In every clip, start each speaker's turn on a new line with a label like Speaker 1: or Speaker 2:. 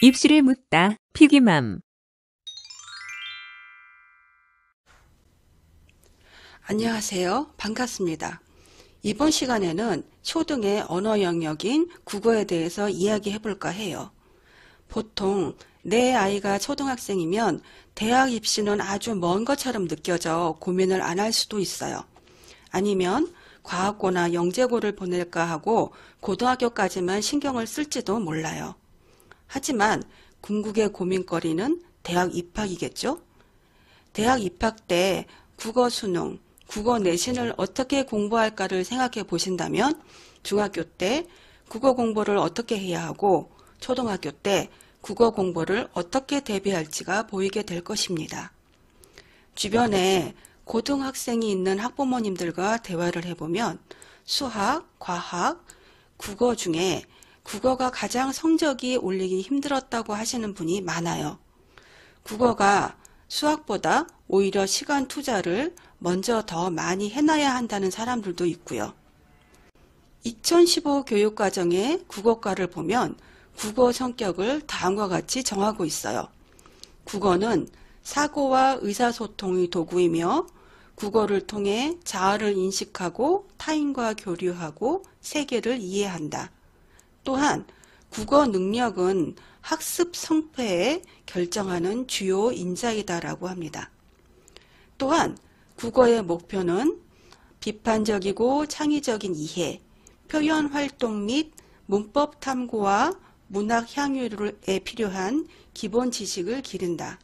Speaker 1: 입술에 묻다 피기맘.
Speaker 2: 안녕하세요. 반갑습니다. 이번 시간에는 초등의 언어 영역인 국어에 대해서 이야기해 볼까 해요. 보통 내 아이가 초등학생이면 대학 입시는 아주 먼 것처럼 느껴져 고민을 안 할 수도 있어요. 아니면 과학고나 영재고를 보낼까 하고 고등학교까지만 신경을 쓸지도 몰라요. 하지만 궁극의 고민거리는 대학 입학이겠죠? 대학 입학 때 국어 수능, 국어 내신을 어떻게 공부할까를 생각해 보신다면 중학교 때 국어 공부를 어떻게 해야 하고 초등학교 때 국어 공부를 어떻게 대비할지가 보이게 될 것입니다. 주변에 고등학생이 있는 학부모님들과 대화를 해보면 수학, 과학, 국어 중에 국어가 가장 성적이 올리기 힘들었다고 하시는 분이 많아요. 국어가 수학보다 오히려 시간 투자를 먼저 더 많이 해놔야 한다는 사람들도 있고요. 2015 교육과정의 국어과를 보면 국어 성격을 다음과 같이 정하고 있어요. 국어는 사고와 의사소통의 도구이며 국어를 통해 자아를 인식하고 타인과 교류하고 세계를 이해한다. 또한 국어 능력은 학습 성패에 결정하는 주요 인자이다라고 합니다. 또한 국어의 목표는 비판적이고 창의적인 이해, 표현 활동 및 문법 탐구와 문학 향유에 필요한 기본 지식을 기른다.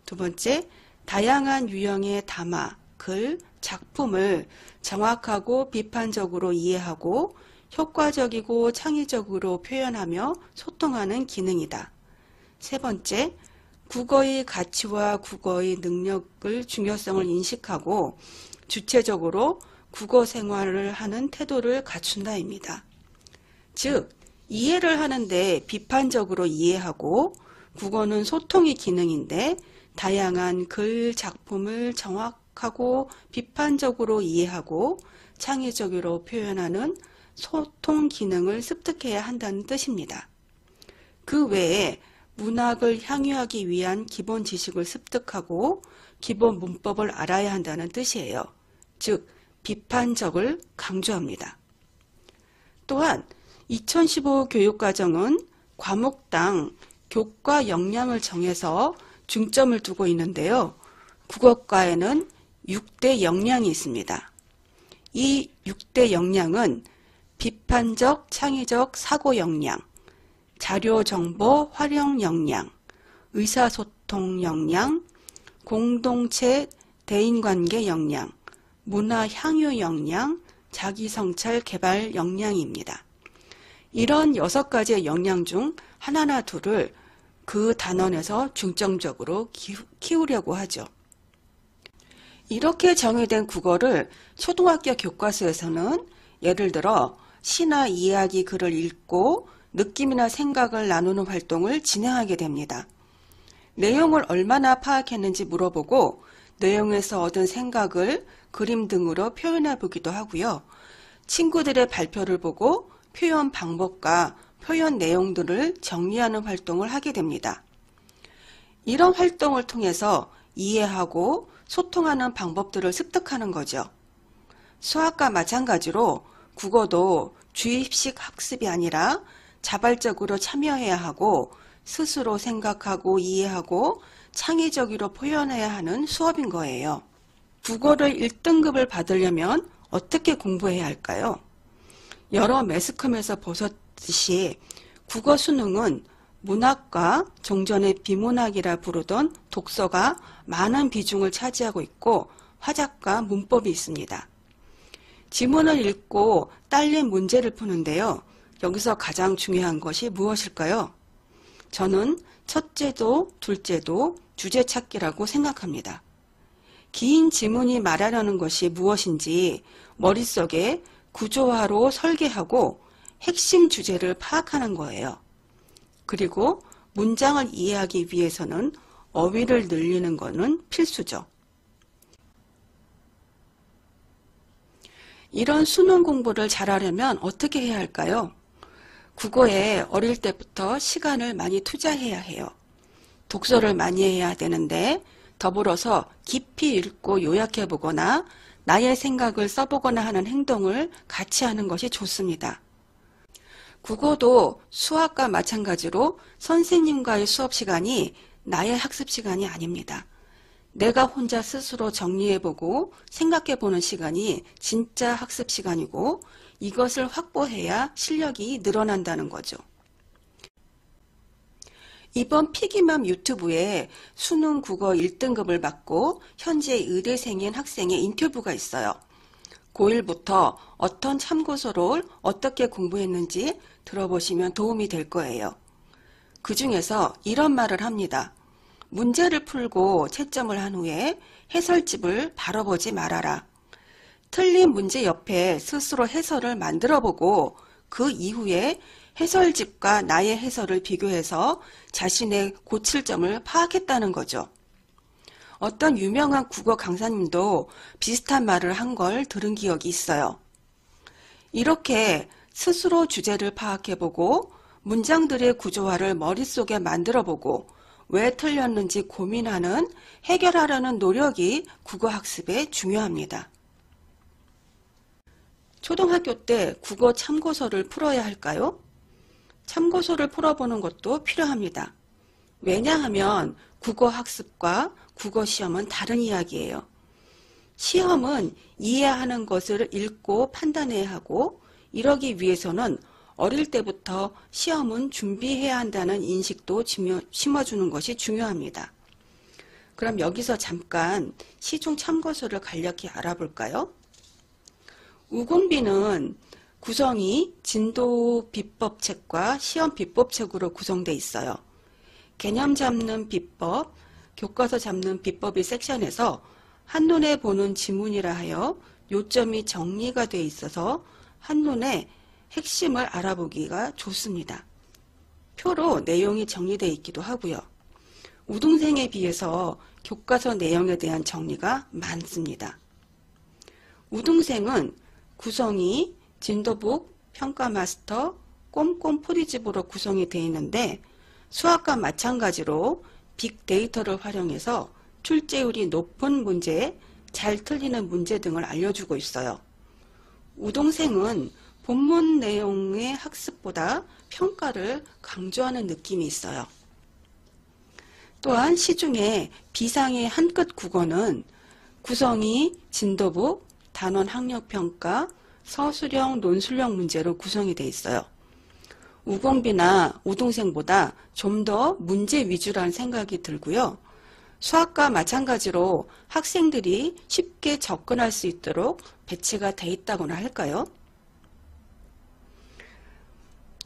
Speaker 2: 두 번째, 다양한 유형의 담화, 글, 작품을 정확하고 비판적으로 이해하고 효과적이고 창의적으로 표현하며 소통하는 기능이다. 세 번째, 국어의 가치와 국어의 능력을 중요성을 인식하고 주체적으로 국어 생활을 하는 태도를 갖춘다입니다. 즉, 이해를 하는데 비판적으로 이해하고 국어는 소통의 기능인데 다양한 글, 작품을 정확하고 비판적으로 이해하고 창의적으로 표현하는 소통 기능을 습득해야 한다는 뜻입니다. 그 외에 문학을 향유하기 위한 기본 지식을 습득하고 기본 문법을 알아야 한다는 뜻이에요. 즉, 비판적을 강조합니다. 또한 2015 교육과정은 과목당 교과 역량을 정해서 중점을 두고 있는데요. 국어과에는 6대 역량이 있습니다. 이 6대 역량은 비판적, 창의적 사고 역량, 자료 정보 활용 역량, 의사소통 역량, 공동체 대인관계 역량, 문화 향유 역량, 자기성찰 개발 역량입니다. 이런 6가지의 역량 중 하나나 둘을 그 단원에서 중점적으로 키우려고 하죠. 이렇게 정의된 국어를 초등학교 교과서에서는 예를 들어 시나 이야기 글을 읽고 느낌이나 생각을 나누는 활동을 진행하게 됩니다. 내용을 얼마나 파악했는지 물어보고 내용에서 얻은 생각을 그림 등으로 표현해 보기도 하고요. 친구들의 발표를 보고 표현 방법과 표현 내용들을 정리하는 활동을 하게 됩니다. 이런 활동을 통해서 이해하고 소통하는 방법들을 습득하는 거죠. 수학과 마찬가지로 국어도 주입식 학습이 아니라 자발적으로 참여해야 하고 스스로 생각하고 이해하고 창의적으로 표현해야 하는 수업인 거예요. 국어를 1등급을 받으려면 어떻게 공부해야 할까요? 여러 매스컴에서 보셨듯이 국어 수능은 문학과 종전의 비문학이라 부르던 독서가 많은 비중을 차지하고 있고 화작과 문법이 있습니다. 지문을 읽고 딸린 문제를 푸는데요. 여기서 가장 중요한 것이 무엇일까요? 저는 첫째도 둘째도 주제 찾기라고 생각합니다. 긴 지문이 말하려는 것이 무엇인지 머릿속에 구조화로 설계하고 핵심 주제를 파악하는 거예요. 그리고 문장을 이해하기 위해서는 어휘를 늘리는 것은 필수죠. 이런 수능 공부를 잘하려면 어떻게 해야 할까요? 국어에 어릴 때부터 시간을 많이 투자해야 해요. 독서를 많이 해야 되는데 더불어서 깊이 읽고 요약해 보거나 나의 생각을 써보거나 하는 행동을 같이 하는 것이 좋습니다. 국어도 수학과 마찬가지로 선생님과의 수업 시간이 나의 학습 시간이 아닙니다. 내가 혼자 스스로 정리해보고 생각해보는 시간이 진짜 학습 시간이고 이것을 확보해야 실력이 늘어난다는 거죠. 이번 피기맘 유튜브에 수능 국어 1등급을 받고 현재 의대생인 학생의 인터뷰가 있어요. 고1부터 어떤 참고서를 어떻게 공부했는지 들어보시면 도움이 될 거예요. 그 중에서 이런 말을 합니다. 문제를 풀고 채점을 한 후에 해설집을 바로 보지 말아라. 틀린 문제 옆에 스스로 해설을 만들어보고 그 이후에 해설집과 나의 해설을 비교해서 자신의 고칠 점을 파악했다는 거죠. 어떤 유명한 국어 강사님도 비슷한 말을 한 걸 들은 기억이 있어요. 이렇게 스스로 주제를 파악해보고 문장들의 구조화를 머릿속에 만들어보고 왜 틀렸는지 고민하는, 해결하려는 노력이 국어학습에 중요합니다. 초등학교 때 국어 참고서를 풀어야 할까요? 참고서를 풀어보는 것도 필요합니다. 왜냐하면 국어학습과 국어시험은 다른 이야기예요. 시험은 이해하는 것을 읽고 판단해야 하고 이러기 위해서는 어릴 때부터 시험은 준비해야 한다는 인식도 심어주는 것이 중요합니다. 그럼 여기서 잠깐 시중 참고서를 간략히 알아볼까요? 우공비는 구성이 진도 비법책과 시험 비법책으로 구성되어 있어요. 개념 잡는 비법, 교과서 잡는 비법이 섹션에서 한눈에 보는 지문이라 하여 요점이 정리가 되어 있어서 한눈에 핵심을 알아보기가 좋습니다. 표로 내용이 정리되어 있기도 하고요. 우등생에 비해서 교과서 내용에 대한 정리가 많습니다. 우등생은 구성이 진도북, 평가마스터, 꼼꼼 풀이집으로 구성이 되어 있는데 수학과 마찬가지로 빅데이터를 활용해서 출제율이 높은 문제, 잘 틀리는 문제 등을 알려주고 있어요. 우등생은 본문 내용의 학습보다 평가를 강조하는 느낌이 있어요. 또한 시중에 비상의 한끗 국어는 구성이 진도북, 단원 학력평가, 서술형, 논술형 문제로 구성이 되어 있어요. 우공비나 우등생보다 좀 더 문제 위주라는 생각이 들고요. 수학과 마찬가지로 학생들이 쉽게 접근할 수 있도록 배치가 되어 있다고나 할까요?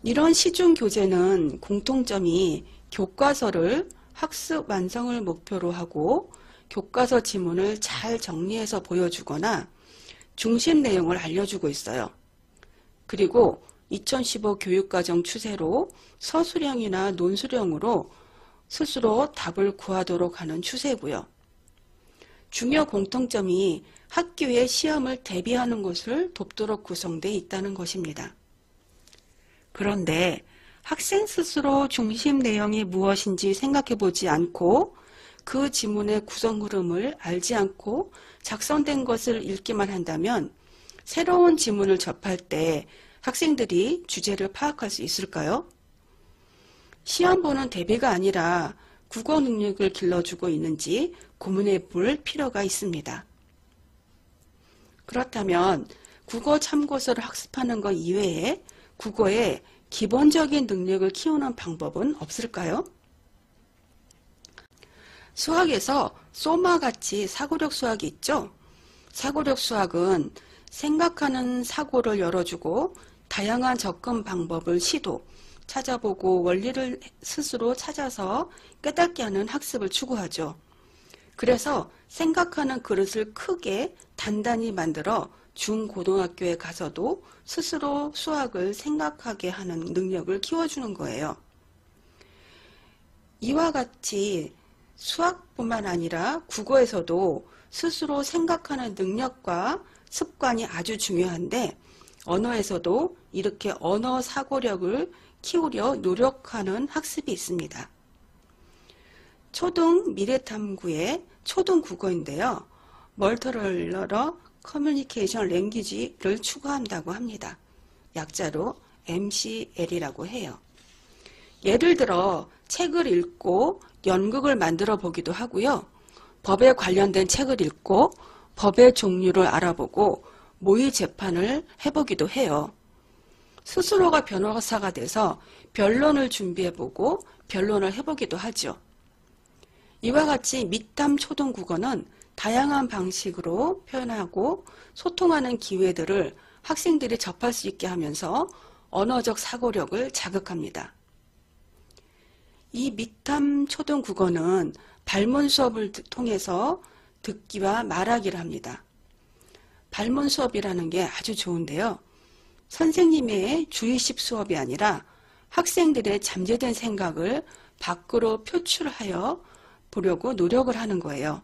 Speaker 2: 이런 시중 교재는 공통점이 교과서를 학습 완성을 목표로 하고 교과서 지문을 잘 정리해서 보여주거나 중심 내용을 알려주고 있어요. 그리고 2015 교육과정 추세로 서술형이나 논술형으로 스스로 답을 구하도록 하는 추세고요. 중요 공통점이 학교의 시험을 대비하는 것을 돕도록 구성되어 있다는 것입니다. 그런데 학생 스스로 중심 내용이 무엇인지 생각해 보지 않고 그 지문의 구성 흐름을 알지 않고 작성된 것을 읽기만 한다면 새로운 지문을 접할 때 학생들이 주제를 파악할 수 있을까요? 시험 보는 대비가 아니라 국어 능력을 길러주고 있는지 고민해 볼 필요가 있습니다. 그렇다면 국어 참고서를 학습하는 것 이외에 국어의 기본적인 능력을 키우는 방법은 없을까요? 수학에서 소마같이 사고력 수학이 있죠? 사고력 수학은 생각하는 사고를 열어주고 다양한 접근 방법을 찾아보고 원리를 스스로 찾아서 깨닫게 하는 학습을 추구하죠. 그래서 생각하는 그릇을 크게 단단히 만들어 중고등학교에 가서도 스스로 수학을 생각하게 하는 능력을 키워주는 거예요. 이와 같이 수학뿐만 아니라 국어에서도 스스로 생각하는 능력과 습관이 아주 중요한데 언어에서도 이렇게 언어 사고력을 키우려 노력하는 학습이 있습니다. 초등 미래탐구의 초등 국어인데요. 멀티럴러 커뮤니케이션 랭귀지를 추구한다고 합니다. 약자로 MCL이라고 해요. 예를 들어 책을 읽고 연극을 만들어 보기도 하고요. 법에 관련된 책을 읽고 법의 종류를 알아보고 모의 재판을 해보기도 해요. 스스로가 변호사가 돼서 변론을 준비해보고 변론을 해보기도 하죠. 이와 같이 미탐 초등국어는 다양한 방식으로 표현하고 소통하는 기회들을 학생들이 접할 수 있게 하면서 언어적 사고력을 자극합니다. 이 미탐 초등국어는 발문 수업을 통해서 듣기와 말하기를 합니다. 발문 수업이라는 게 아주 좋은데요. 선생님의 주의식 수업이 아니라 학생들의 잠재된 생각을 밖으로 표출하여 보려고 노력을 하는 거예요.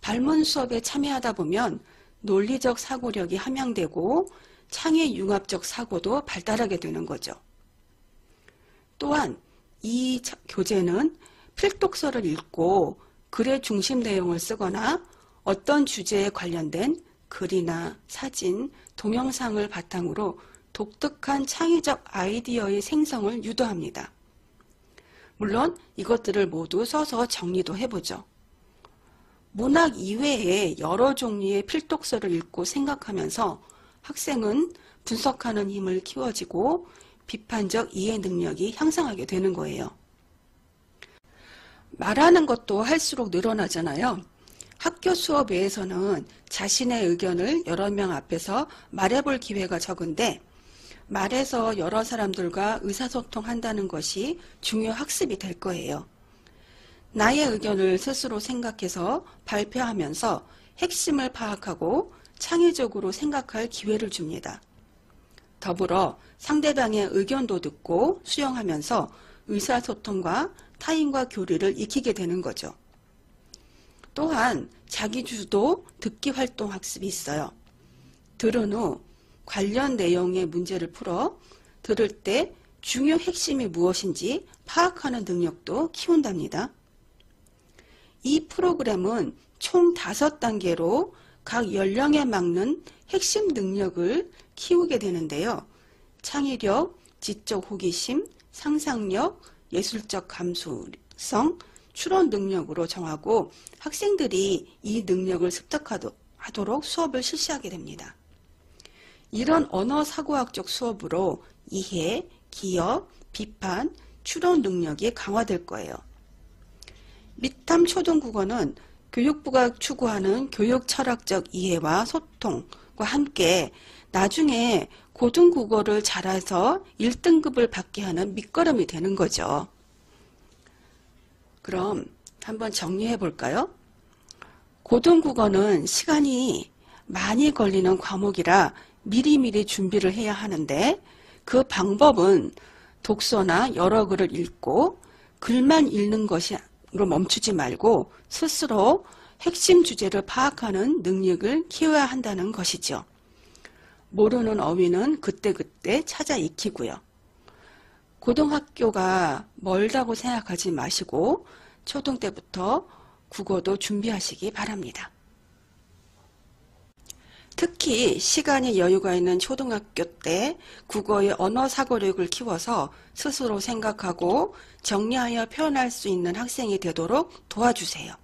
Speaker 2: 발문 수업에 참여하다 보면 논리적 사고력이 함양되고 창의 융합적 사고도 발달하게 되는 거죠. 또한 이 교재는 필독서를 읽고 글의 중심 내용을 쓰거나 어떤 주제에 관련된 글이나 사진, 동영상을 바탕으로 독특한 창의적 아이디어의 생성을 유도합니다. 물론 이것들을 모두 써서 정리도 해보죠. 문학 이외에 여러 종류의 필독서를 읽고 생각하면서 학생은 분석하는 힘을 키워지고 비판적 이해 능력이 향상하게 되는 거예요. 말하는 것도 할수록 늘어나잖아요. 학교 수업 외에서는 자신의 의견을 여러 명 앞에서 말해볼 기회가 적은데 말해서 여러 사람들과 의사소통한다는 것이 중요 학습이 될 거예요. 나의 의견을 스스로 생각해서 발표하면서 핵심을 파악하고 창의적으로 생각할 기회를 줍니다. 더불어 상대방의 의견도 듣고 수용하면서 의사소통과 타인과 교류를 익히게 되는 거죠. 또한 자기주도 듣기 활동 학습이 있어요. 들은 후 관련 내용의 문제를 풀어 들을 때 중요 핵심이 무엇인지 파악하는 능력도 키운답니다. 이 프로그램은 총 5단계로 각 연령에 맞는 핵심 능력을 키우게 되는데요. 창의력, 지적 호기심, 상상력, 예술적 감수성, 추론 능력으로 정하고 학생들이 이 능력을 습득하도록 수업을 실시하게 됩니다. 이런 언어사고학적 수업으로 이해, 기억, 비판, 추론 능력이 강화될 거예요. 미탐 초등국어는 교육부가 추구하는 교육 철학적 이해와 소통과 함께 나중에 고등국어를 잘해서 1등급을 받게 하는 밑거름이 되는 거죠. 그럼 한번 정리해 볼까요? 고등국어는 시간이 많이 걸리는 과목이라 미리미리 준비를 해야 하는데 그 방법은 독서나 여러 글을 읽고 글만 읽는 것으로 멈추지 말고 스스로 핵심 주제를 파악하는 능력을 키워야 한다는 것이죠. 모르는 어휘는 그때그때 찾아 익히고요. 고등학교가 멀다고 생각하지 마시고 초등 때부터 국어도 준비하시기 바랍니다. 특히 시간이 여유가 있는 초등학교 때 국어의 언어 사고력을 키워서 스스로 생각하고 정리하여 표현할 수 있는 학생이 되도록 도와주세요.